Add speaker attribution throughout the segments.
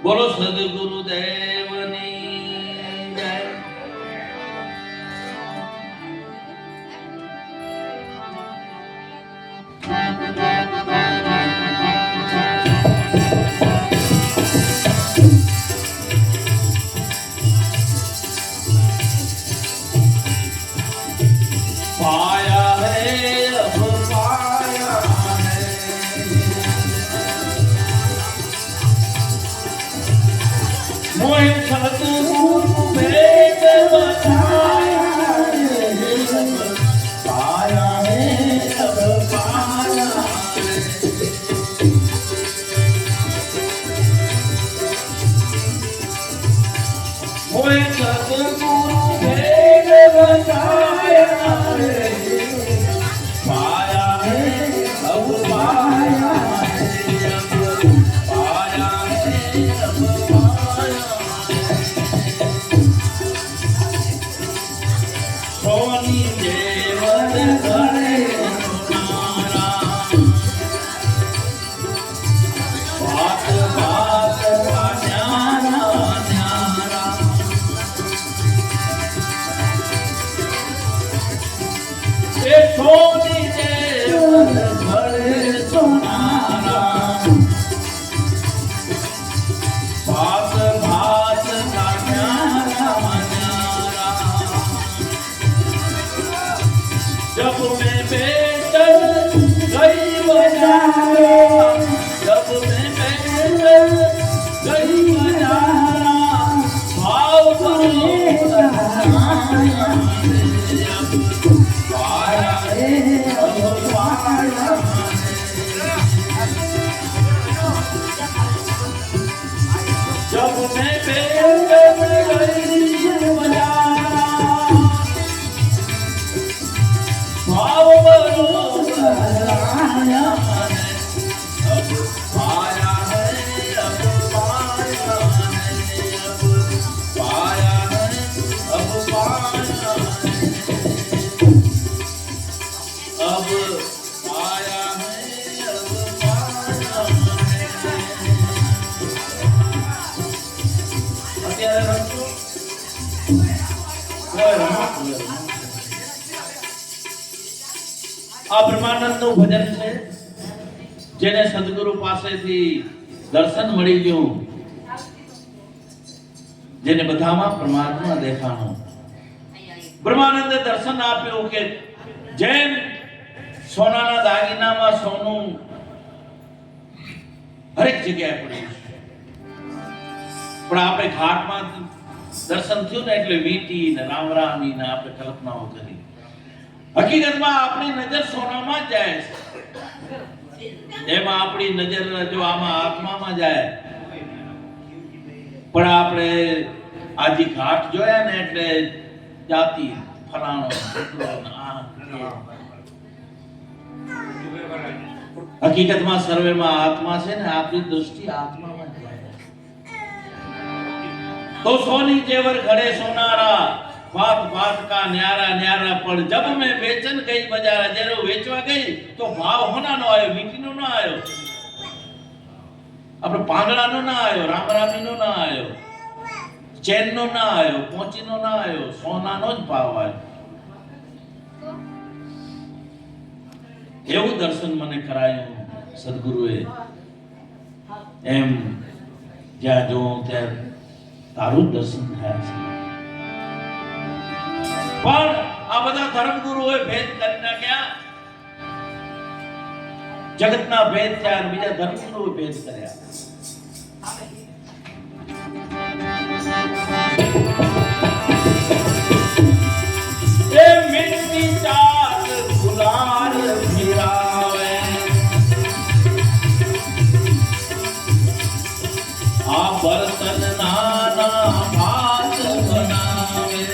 Speaker 1: બોલો સદગુરુ દેવની જય. પાયા હે અબ પાયા હે મોય સદગુરુ ભેટ બતાયા હે પાયા હે અબ પાયા મોય સદગુરુ ભેટ બતાયા આ બ્રહ્માનંદનું ભજન છે જેને સદગુરુ પાસેથી દર્શન મળી ગયું, જેને બધામાં પરમાત્મા દેખાણો. બ્રહ્માનંદે દર્શન આપ્યું કે જેમ સોનાના દાગીનામાં સોનું હરેક જગ્યાએ પડ્યું છે, પણ આપણે ઘાટમાં દર્શન થયું ને એટલે વીટી ને રામરામી ને આપણે કલ્પનાઓ કરી. હકીકતમાં આપણી નજર સોનામાં જ જાય છે, એમાં આપણી નજર જો આમાં આત્મામાં જાય. પણ આપણે આજે ઘાટ જોયા ને એટલે જાતિ ફલાણો હકીકતમાં સર્વેમાં આત્મા છે ને આપણી દૃષ્ટિ આત્મામાં જાય. તો સોની જેવર ઘડે સોનારા बात बात का न्यारा न्यारा पर जब मैं बेचन गई बाजार जेरो वेचवा गई तो भाव होना नो आयो, मीठी नो ना आयो, આપણે પાંગડા નો ના આયો, રામરામી નો ના આયો, ચેન નો ના આયો, પોચી નો ના આયો, સોના નો જ ભાવ આયો. એવું દર્શન મને કરાયું સદગુરુએ. એમ જ્યાં જો ત્યાં તારું દર્શન થયા છે. પણ આ બધા ધર્મગુરુઓએ ભેદ કરી નાખ્યા, જગતના ભેદ થયા, બીજા ધર્મગુરુઓએ ભેદ કર્યા. એ મિટ્ટી ચાલ ગુલાલ ફિરાવે, આ બર્તન નાના ભાત બનાવે,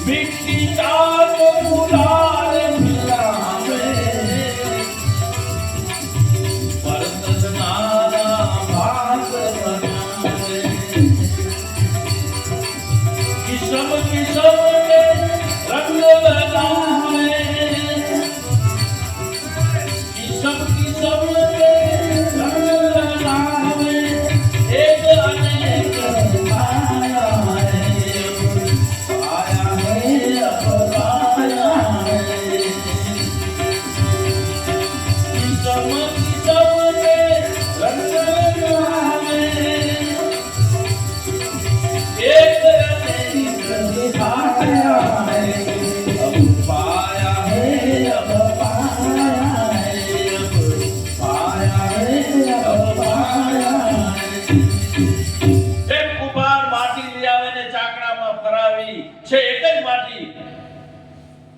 Speaker 1: મિટ્ટી ચાલ ગુલાલ ફિરાવે, માટી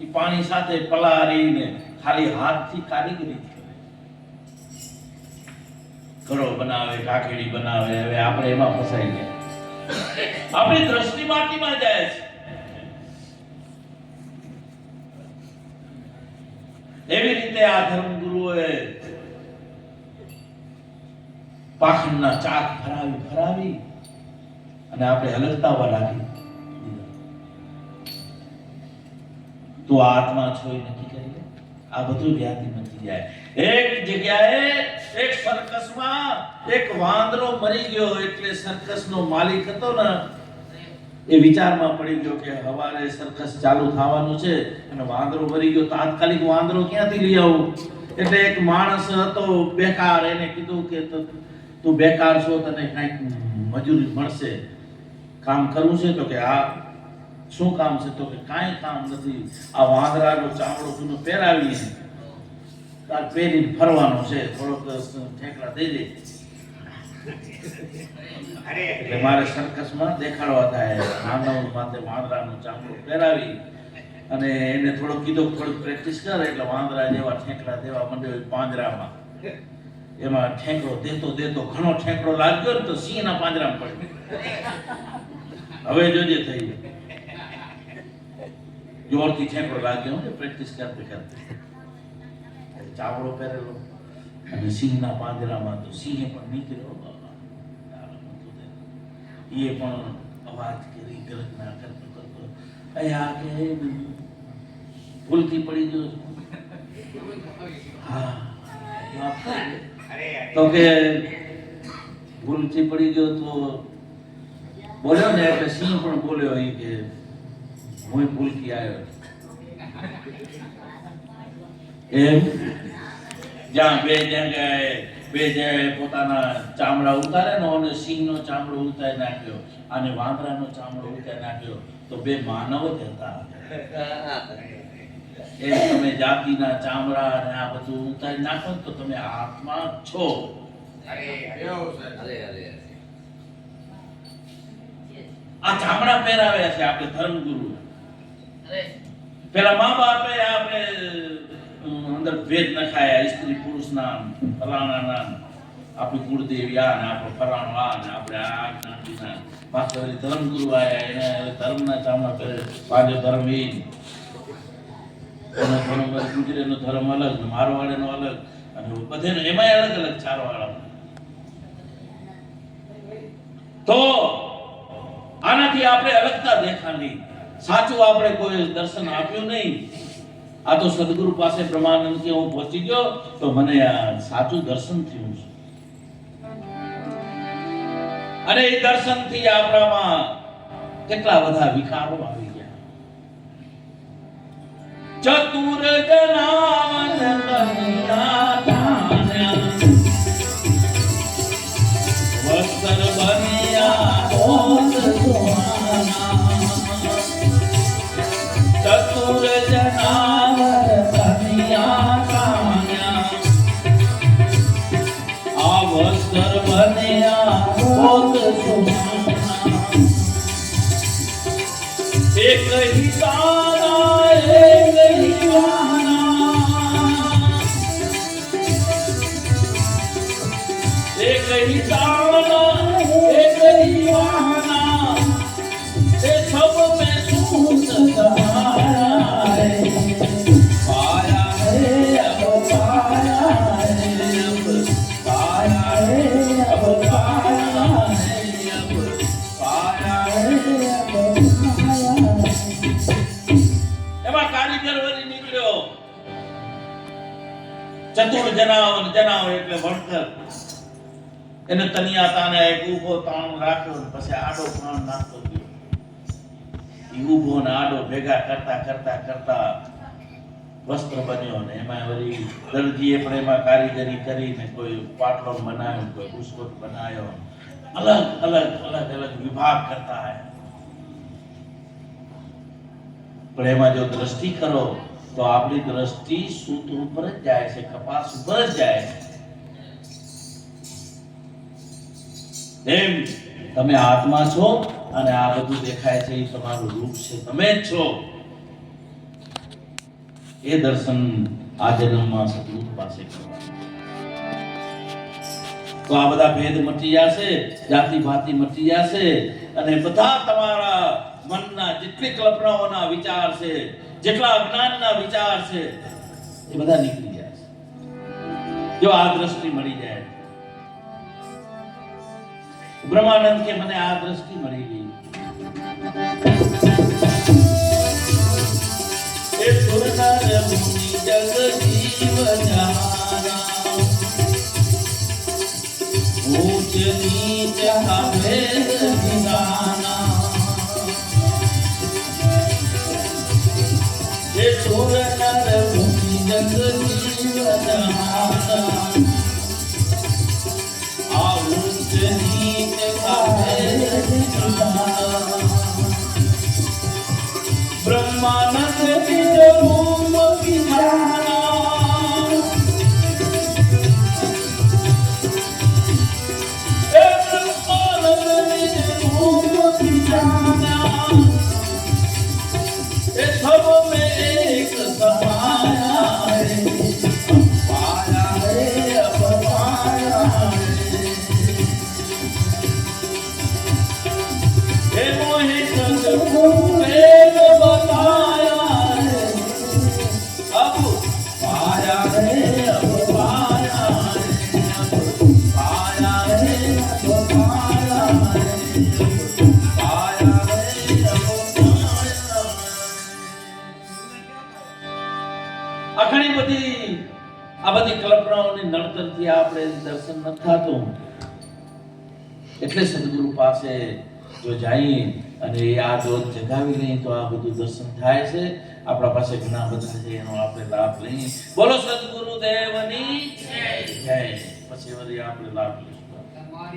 Speaker 1: એ પાણી સાથે પલાળીને ખાલી હાથથી કારીગરી ઘડો બનાવે, કાકડી બનાવે. હવે આપણે એમાં ફસાઈ ગયા. આપણી દ્રષ્ટિ માટીમાં જાય છે. એવી રીતે આ ધર્મગુરુઓએ પાખંડના ચાક ફરાવી અને આપણે હલકતાવા લાગી. તો આત્મા છો એ નક્કી કરી લે. આ બધું વ્યાધિ નથી જાય. એક જગ્યાએ એક સર્કસમાં એક વાંદરો મરી ગયો, એટલે સર્કસનો માલિક હતો ને એ વિચારમાં પડી ગયો કે હવારે સર્કસ ચાલુ થવાનું છે અને વાંદરો મરી ગયો, તાત્કાલિક વાંદરો ક્યાંથી લઈ આવું? એટલે એક માણસ હતો બેકાર, એને કીધું કે તું બેકાર છો, તને કંઈક મજૂરી મળશે, કામ કરવું છે? તો કે આ શું કામ છે? તો કે કાંઈ કામ નથી, આ વાંદરાનો ચામડો તું પહેરાવીને તાર પહેરીને ફરવાનો છે, થોડોક ઠેકડા દઈ દે. એટલે મારે સર્કસમાં દેખાડવા થાય, માનવ માથે વાંદરાનો ચામડો પહેરાવી અને એને થોડોક કીધું થોડુંક પ્રેક્ટિસ કર, એટલે વાંદરા જેવા ઠેકડા દેવા માંડ્યો પાંજરામાં. એમાં ઠેકડો દેતો ઘણો ઠેકડો લાગ્યો ને તો સિંહના પાંજરામાં પડ્યો. હવે જોજે થઈ ગયું, જોરથી ઠેકડો લાગ્યો ને પ્રેક્ટિસ કરતે ચાવડો પહેરેલો અને સિંહના પાંજરામાં. તો સિંહે પણ નીકળ્યો, એ પણ અવાજ કરી ગર્જના કરતો આ કે ભૂલથી પડી ગયો. હા તો કે ભૂલથી પડી ગયો તો બોલ્યો ને, એટલે સિંહ પણ બોલ્યો એ કે હું ભૂલથી આવ્યો. એમ જ્યાં બે જગ્યાએ પોતાના ચામડા ઉતારે ને, અને સિંહનો ચામડો ઉતારી નાખ્યો અને વાંદરાનો ચામડો ઉતારી નાખ્યો, તો બે માનવ જ હતા. એમ તમે જાતિના ચામડા અને આ બધું ઉતારી નાખો તો તમે આત્મા છો. આ ચામડા પહેરાવ્યા છે આપણે ધર્મગુરુ. પેલા મા બાપે આપણે અંદર ભેદ નખાયા, સ્ત્રી પુરુષના, ફલાણાના, આપણી કુળદેવી આ ને આપણો ફલાણો આ ને આપણે આ જ્ઞાતિના. પાછળ ધર્મગુરુ આયા, એને ધર્મના ચામડા પહેરે. પાંચો ધર્મ એ ગુજરેનો ધર્મ અલગ, મારવાડીનો અલગ, અને બધેનો એમાંય અલગ અલગ ચારવાળા. તો આનાથી આપણે અલગતા દેખાણી. સાચું આપણે કોઈ દર્શન આપ્યું નહીં. આ તો સદગુરુ પાસે બ્રહ્માનંદ કે હું પહોંચી ગયો તો મને આ સાચું દર્શન થયું છે. અને એ દર્શન થી આપણામાં કેટલા બધા વિકારો આવી ગયા. ચતુર જનાવન બન્યા ધાન્યા, વસ્ત્ર બન્યા ઓત સુહાના. ચતુર જનાવર બન્યા ધાન્યા, આ વસ્ત્ર બન્યા ઓત સુહાના. એક હી તારા એક હી વાના, એક હી તારા એક હી વાના, એ સબ में सूत सहारा है. पाया है अब पाया है, अब पाया है अब पाया है, अब पाया है अब पाया. એમાં કારીગર વળી નીકળ્યો. ચતુર જનાવર એટલે ભણતર. એને તનિયા તાને એક ઊભો તાણ રાખ્યો, પછી આડો પ્રાણ નાખતો ગયો. ઊભો ને આડો ભેગા કરતા વસ્ત્ર બન્યો. ને એમાં વળી દરજીએ પણ એમાં કારીગરી કરીને કોઈ પાટલો બનાવ્યો, કોઈ બુસ્કોટ બનાવ્યો. અલગ વિભાગ કરતા હૈ. પણ એમાં જો દ્રષ્ટિ કરો તો આપણી દ્રષ્ટિ સૂત્ર ઉપર જ જાય છે, કપાસ ઉપર જ જાય છે. એમ તમે આત્મા છો અને આ બધું દેખાય છે એ તમારું રૂપ છે, તમે જ છો. એ દર્શન આ જન્મમાં સદગુરુ પાસે કરવા. તો આ બધા ભેદ મટી જશે, જાતિ ભાતિ મટી જશે અને બધા તમારા મનના જેટલી કલ્પનાઓના વિચાર છે, જેટલા અજ્ઞાનના વિચાર છે, એ બધા નીકળી જશે જો આ દ્રષ્ટિ મળી જાય. બ્રહ્માનંદ કે મને આ દ્રષ્ટિ મળી ગઈ. એ સુરનર મુનિ જગ જીવ જહાના, ऊंच नीच भेद निदाना. ये सुर नर मुनि जग जीव जहाना, आ ऊंच नीच भेद निदाना. ब्रह्मानंद निज रूप विधाना, सब में एक समाया है, पाया है अब पाया है. हे मोहि सद्गुरु वेद बताया है, अब पाया है अब पाया है, अब पाया है अब पाया है, पाया है अब पाया. ઘણી બધી આ બધી કલ્પનાઓની નડતરથી આપણે દર્શન ન થતું, એટલે સદગુરુ પાસે જો જઈએ અને આ જોત જગાવી લઈએ તો આ બધું દર્શન થાય છે. આપણા પાસે ઘણા બધા છે, એનો આપણે લાભ લઈએ. બોલો સદગુરુ દેવની જય. પછી વળી આપણે લાભ લઈએ.